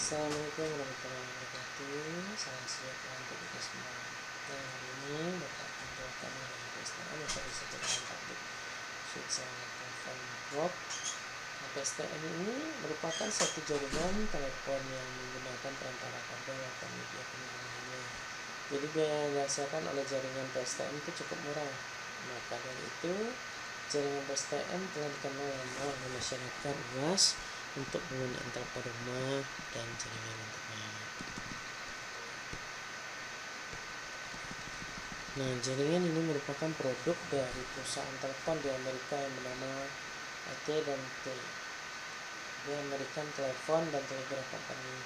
Assalamualaikum warahmatullahi wabarakatuh. Salam sejahtera untuk kita semua. Nah, hari ini Bapak Ibu akan mengenai PSTN atau Physical Public Switch Telepon Network. Nah, PSTN ini merupakan satu jaringan telepon yang menggunakan perantara kabel atau media penyambungannya. Jadi biaya yang dihasilkan oleh jaringan PSTN itu cukup murah. Maka dari itu jaringan PSTN telah dikenal lama oleh masyarakat luas untuk penggunaan telepon rumah dan jaringan internet. Nah, jaringan ini merupakan produk dari perusahaan telepon di Amerika yang bernama AT&T, di American Telephone dan Telegraph Company,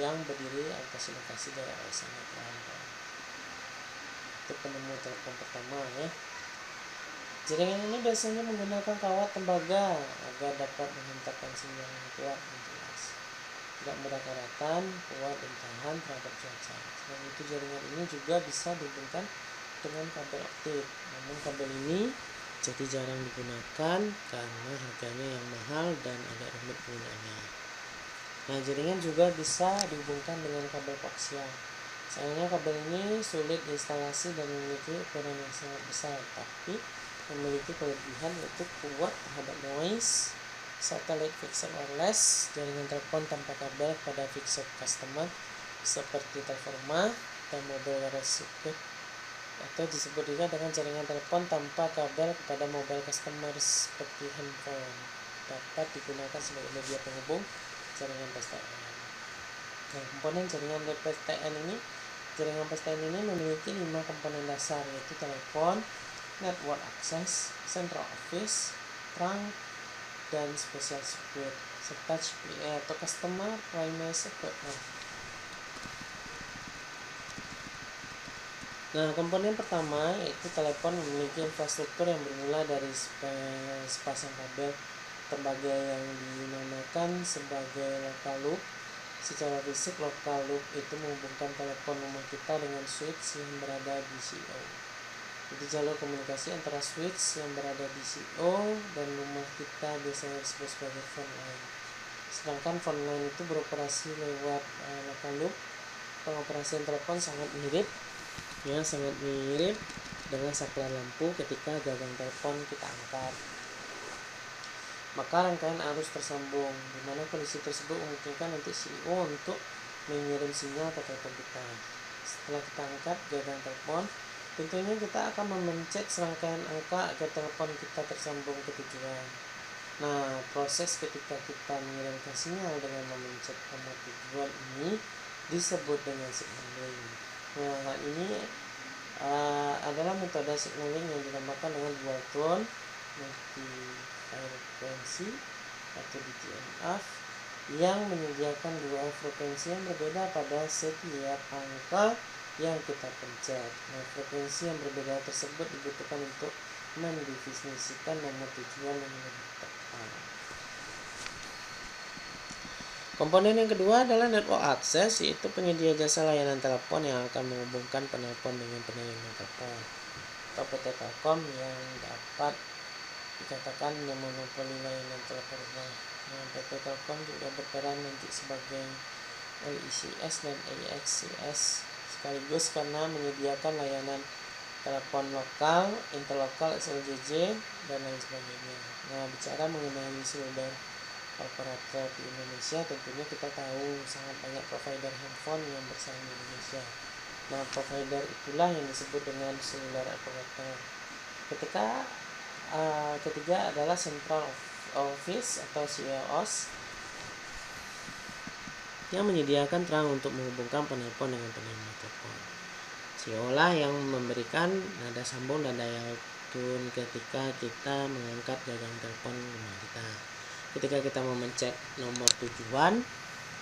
yang berdiri atas inovasi dari Alexander Graham Bell. Itu penemu telepon pertama ya. Jaringan ini biasanya menggunakan kawat tembaga agar dapat menghantarkan sinyal yang kuat dan jelas, tidak mudah karatan, kuat dan tahan terhadap cuaca. Selain itu jaringan ini juga bisa dihubungkan dengan kabel optik. Namun kabel ini jadi jarang digunakan karena harganya yang mahal dan agak rumit penggunaannya. Nah, jaringan juga bisa dihubungkan dengan kabel koaksial. Sayangnya kabel ini sulit diinstalasi dan memiliki ukuran yang sangat besar, tapi memiliki kelebihan yaitu kuat terhadap noise, satellite fixed wireless, jaringan telepon tanpa kabel pada fixed customer seperti telepon rumah dan mobile wireless circuit, atau disebut juga dengan jaringan telepon tanpa kabel kepada mobile customer seperti handphone, dapat digunakan sebagai media penghubung jaringan PSTN. Nah, komponen jaringan PSTN ini memiliki 5 komponen dasar, yaitu telepon, network access, central office, trunk, dan special circuit, serta CPE atau customer premise equipment. Nah, komponen pertama yaitu telepon memiliki infrastruktur yang bermula dari sepasang kabel tembaga yang dinamakan sebagai local loop. Secara fisik, local loop itu menghubungkan telepon rumah kita dengan switch yang berada di CO. Jadi jalur komunikasi antara switch yang berada di CO dan rumah kita biasanya disebut sebagai phone line. Sedangkan phone line itu beroperasi lewat local loop. Pengoperasian telepon sangat mirip dengan saklar lampu ketika gagang telepon kita angkat. Maka rangkaian arus tersambung, di mana kondisi tersebut memungkinkan nanti CEO untuk mengirim sinyal ke telepon kita. Setelah kita angkat gagang telepon, tentunya kita akan memencet serangkaian angka agar telepon kita tersambung ke tujuan. Nah, proses ketika kita mengirimkan sinyal dengan memencet tombol tujuan ini disebut dengan signaling. Nah, hal ini adalah metode signaling yang dinamakan dengan dual tone multi-frekuensi atau DTMF, yang menyediakan dua frekuensi yang berbeda pada setiap angka yang kita pencet. Nah, frekuensi yang berbeda tersebut dibutuhkan untuk mendefinisikan nomor tujuan yang lebih tepat. Komponen yang kedua adalah network access, yaitu penyedia jasa layanan telepon yang akan menghubungkan penelpon dengan penerima telepon atau PT Telkom yang dapat dikatakan memonopoli layanan telepon rumah. Nah, PT Telkom juga berperan nanti sebagai LICS dan AXCS sekaligus karena menyediakan layanan telepon lokal, interlokal, SLJJ, dan lain sebagainya. Nah, bicara mengenai seluler operator di Indonesia, tentunya kita tahu sangat banyak provider handphone yang bersaing di Indonesia. Nah, provider itulah yang disebut dengan seluler operator. Ketiga adalah central office atau COS yang menyediakan terang untuk menghubungkan penelpon dengan penerima telepon. CO lah yang memberikan nada sambung dan daya tune ketika kita mengangkat gagang telepon rumah kita. Ketika kita memencet nomor tujuan,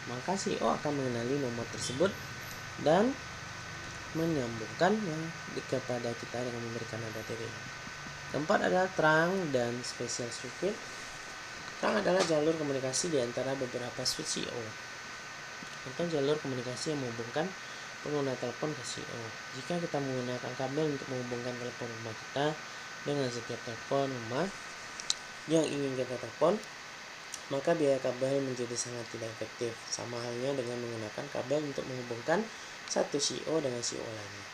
maka CO akan mengenali nomor tersebut dan menyambungkannya kepada kita dengan memberikan nada dering. Keempat adalah trunk dan special circuit. Trunk adalah jalur komunikasi di antara beberapa switch CO atau jalur komunikasi yang menghubungkan pengguna telepon ke CO. Jika kita menggunakan kabel untuk menghubungkan telepon rumah kita dengan setiap telepon rumah yang ingin kita telepon, maka biaya kabel menjadi sangat tidak efektif, sama halnya dengan menggunakan kabel untuk menghubungkan satu CO dengan CO lainnya.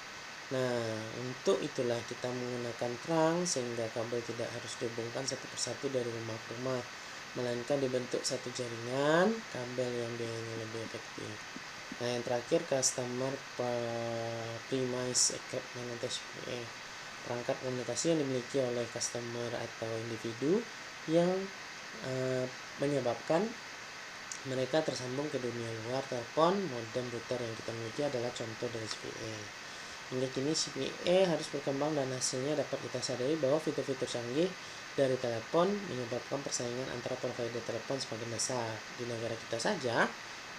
Nah, untuk itulah kita menggunakan trunk sehingga kabel tidak harus dihubungkan satu persatu dari rumah ke rumah, melainkan dibentuk satu jaringan kabel yang biayanya lebih efektif. Nah, yang terakhir, customer premise equipment atau CPE, perangkat komunikasi yang dimiliki oleh customer atau individu yang menyebabkan mereka tersambung ke dunia luar. Telepon, modem, router yang kita miliki adalah contoh dari CPE. Hingga kini CPE harus berkembang dan hasilnya dapat kita sadari bahwa fitur-fitur canggih dari telepon menyebabkan persaingan antara provider telepon semakin besar. Di negara kita saja,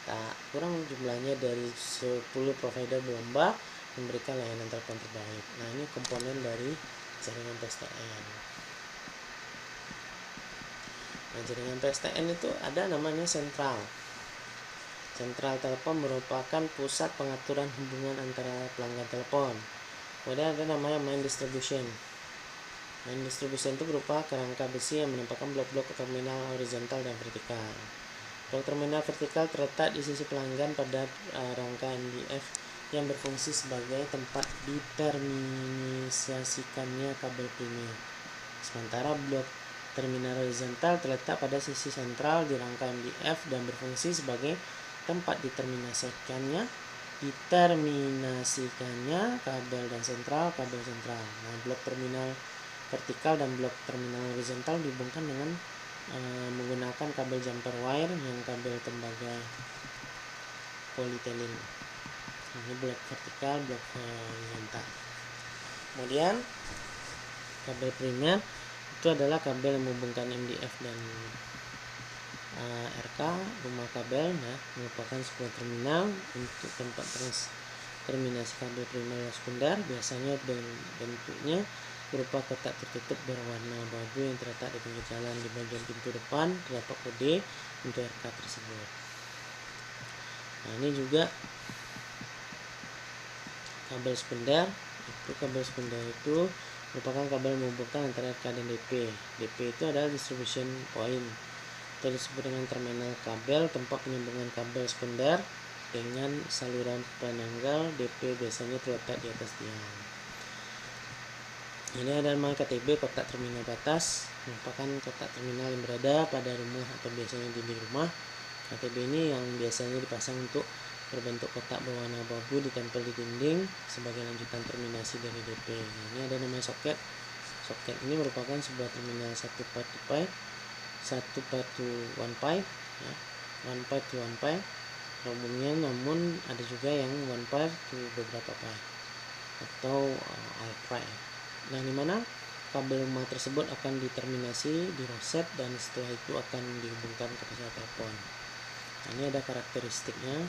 tak kurang jumlahnya dari 10 provider berlomba memberikan layanan telepon terbaik. Nah, ini komponen dari jaringan PSTN. Nah, jaringan PSTN itu ada namanya sentral. Sentral telepon merupakan pusat pengaturan hubungan antara pelanggan telepon. Kemudian ada namanya main distribution. Main distribution itu berupa kerangka besi yang menempatkan blok-blok terminal horizontal dan vertikal. Blok terminal vertikal terletak di sisi pelanggan pada rangka MDF yang berfungsi sebagai tempat diterminasikannya kabel primer. Sementara blok terminal horizontal terletak pada sisi sentral di rangka MDF dan berfungsi sebagai tempat diterminasikannya kabel dan sentral kabel sentral. Nah, blok terminal vertikal dan blok terminal horizontal dihubungkan dengan menggunakan kabel jumper wire yang kabel tembaga polietilin. Ini blok vertikal, blok horizontal. Kemudian kabel primer itu adalah kabel yang menghubungkan MDF dan RK rumah kabel. Nah, merupakan sebuah terminal untuk tempat terminasi kabel primer dan sekunder. Biasanya bentuknya berupa kotak tertutup berwarna abu-abu yang terletak di pinggir jalan. Di bagian pintu depan terdapat kode untuk RK tersebut. Nah, ini juga kabel sekunder. Kabel sekunder itu merupakan kabel menghubungkan antara RK dan DP. DP itu adalah distribution point, atau disebut dengan terminal kabel, tempat penyambungan kabel sekunder dengan saluran penanggal. DP biasanya terletak di atas tiang. Ini ada nama KTB, kotak terminal batas, merupakan kotak terminal yang berada pada rumah atau biasanya di rumah. KTB ini yang biasanya dipasang untuk berbentuk kotak berwarna abu-abu ditempel di dinding sebagai lanjutan terminasi dari DP. Nah, ini ada nama soket. Soket ini merupakan sebuah terminal satu part to one pipe, ya, one pipe to one pipe umumnya, namun ada juga yang one pipe to beberapa pipe atau all pipe. Nah, di mana kabel rumah tersebut akan diterminasi di roset dan setelah itu akan dihubungkan ke pesawat telepon. Nah, ini ada karakteristiknya.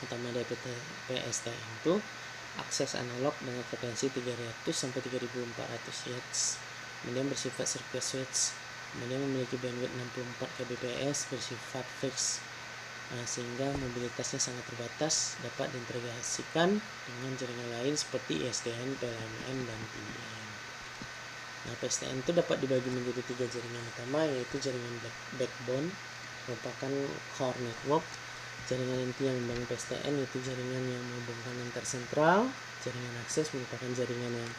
Utama dari PSTN itu akses analog dengan frekuensi 300 sampai 3400 Hz. Kemudian bersifat circuit switch. Kemudian memiliki bandwidth 64 kbps bersifat fix. Sehingga mobilitasnya sangat terbatas, dapat diintegrasikan dengan jaringan lain seperti ISDN, PLMN, dan PIN. Nah, PSTN itu dapat dibagi menjadi 3 jaringan utama, yaitu jaringan backbone merupakan core network. Jaringan inti yang membangun PSTN yaitu jaringan yang menghubungkan antar sentral. Jaringan akses merupakan jaringan yang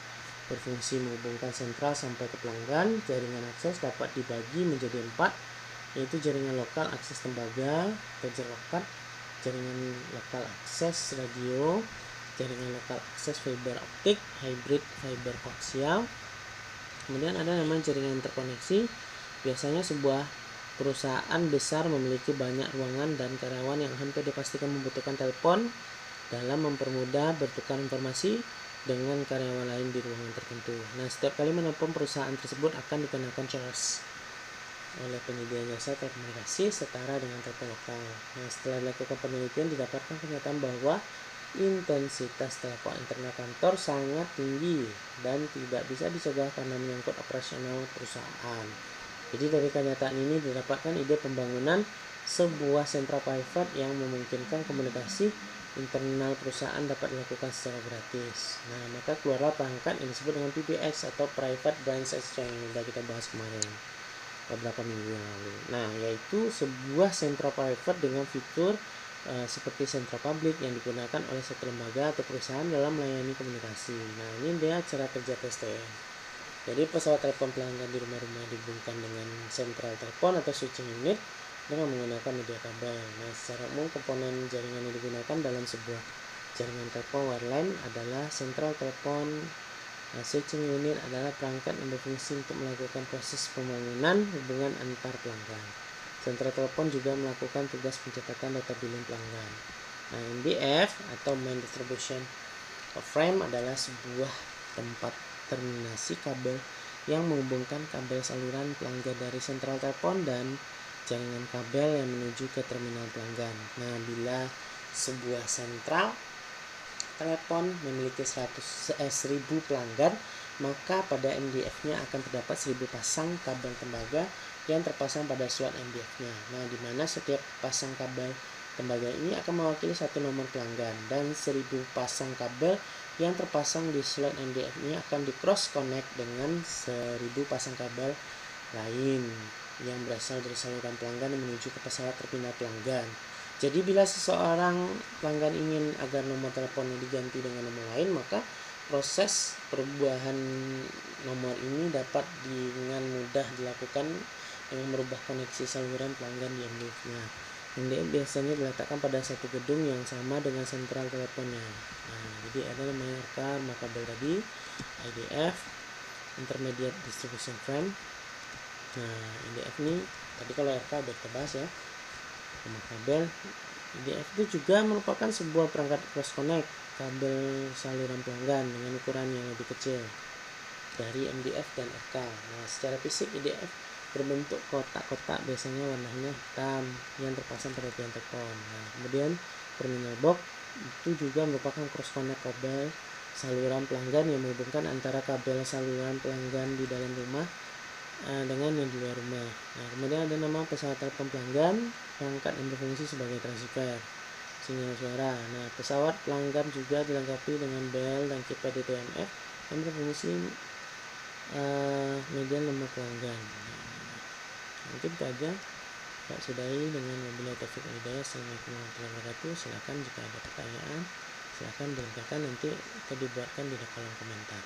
berfungsi menghubungkan sentral sampai ke pelanggan. Jaringan akses dapat dibagi menjadi 4, yaitu jaringan lokal akses tembaga atau JLOCAT, jaringan lokal akses radio, jaringan lokal akses fiber optik, hybrid fiber koaksial. Kemudian ada namanya jaringan interkoneksi. Biasanya sebuah perusahaan besar memiliki banyak ruangan dan karyawan yang hampir dipastikan membutuhkan telepon dalam mempermudah bertukar informasi dengan karyawan lain di ruangan tertentu. Nah, setiap kali menelpon perusahaan tersebut akan dikenakan charge oleh penyedia jasa telekomunikasi setara dengan telepon lokal. Nah, setelah dilakukan penelitian didapatkan kenyataan bahwa intensitas telepon internet kantor sangat tinggi dan tidak bisa dicegah karena menyangkut operasional perusahaan. Jadi dari kenyataan ini didapatkan ide pembangunan sebuah sentra private yang memungkinkan komunikasi internal perusahaan dapat dilakukan secara gratis. Nah, maka keluarlah perangkat yang disebut dengan PBX atau Private Branch Exchange yang sudah kita bahas kemarin. beberapa minggu yang lalu. Nah, yaitu sebuah sentra private dengan fitur seperti sentra publik yang digunakan oleh satu lembaga atau perusahaan dalam melayani komunikasi. Nah, ini dia cara kerja PSTN. Jadi pesawat telepon pelanggan di rumah-rumah dihubungkan dengan sentral telepon atau switching unit dengan menggunakan media kabel. Nah, secara umum komponen jaringan yang digunakan dalam sebuah jaringan telepon wireline adalah sentral telepon. Nah, switching unit adalah perangkat yang berfungsi untuk melakukan proses pembangunan hubungan antar pelanggan. Sentral telepon juga melakukan tugas pencatatan data billing pelanggan. Nah, MDF atau Main Distribution Frame adalah sebuah tempat terminasi kabel yang menghubungkan kabel saluran pelanggan dari sentral telepon dan jaringan kabel yang menuju ke terminal pelanggan. Nah, bila sebuah sentral telepon memiliki 1000 pelanggan, maka pada MDF-nya akan terdapat 1000 pasang kabel tembaga yang terpasang pada slot MDF-nya. Nah, di mana setiap pasang kabel tembaga ini akan mewakili satu nomor pelanggan, dan 1000 pasang kabel yang terpasang di slot MDF ini akan di cross connect dengan 1000 pasang kabel lain yang berasal dari saluran pelanggan yang menuju ke pesawat terpindah pelanggan. Jadi bila seseorang pelanggan ingin agar nomor teleponnya diganti dengan nomor lain, maka proses perubahan nomor ini dapat dengan mudah dilakukan dengan merubah koneksi saluran pelanggan di MDF-nya. MDF biasanya diletakkan pada satu gedung yang sama dengan sentral teleponnya. Nah, jadi ada namanya RK kabel tadi, IDF, Intermediate Distribution Frame. Nah, IDF ini tadi kalau RK udah kita bahas ya. Nomor kabel IDF itu juga merupakan sebuah perangkat cross connect kabel saluran pelanggan dengan ukuran yang lebih kecil dari MDF dan RK. Nah, secara fisik IDF berbentuk kotak-kotak, biasanya warnanya hitam, yang terpasang pada tiang telepon. Nah, kemudian terminal box itu juga merupakan cross connect kabel saluran pelanggan yang menghubungkan antara kabel saluran pelanggan di dalam rumah dengan yang di luar rumah. Nah, kemudian ada nama pesawat telepon pelanggan, perangkat yang berfungsi sebagai transceiver sinyal suara. Nah, pesawat pelanggan juga dilengkapi dengan bel dan keypad DTMF yang berfungsi media nomor pelanggan. Mungkin itu aja. Pak sudahi dengan wabillahi taufiq wal hidayah. Assalamualaikum warahmatullahi wabarakatuh. Silakan jika ada pertanyaan, silakan dilemparkan, nanti kita dibuatkan di kolom komentar.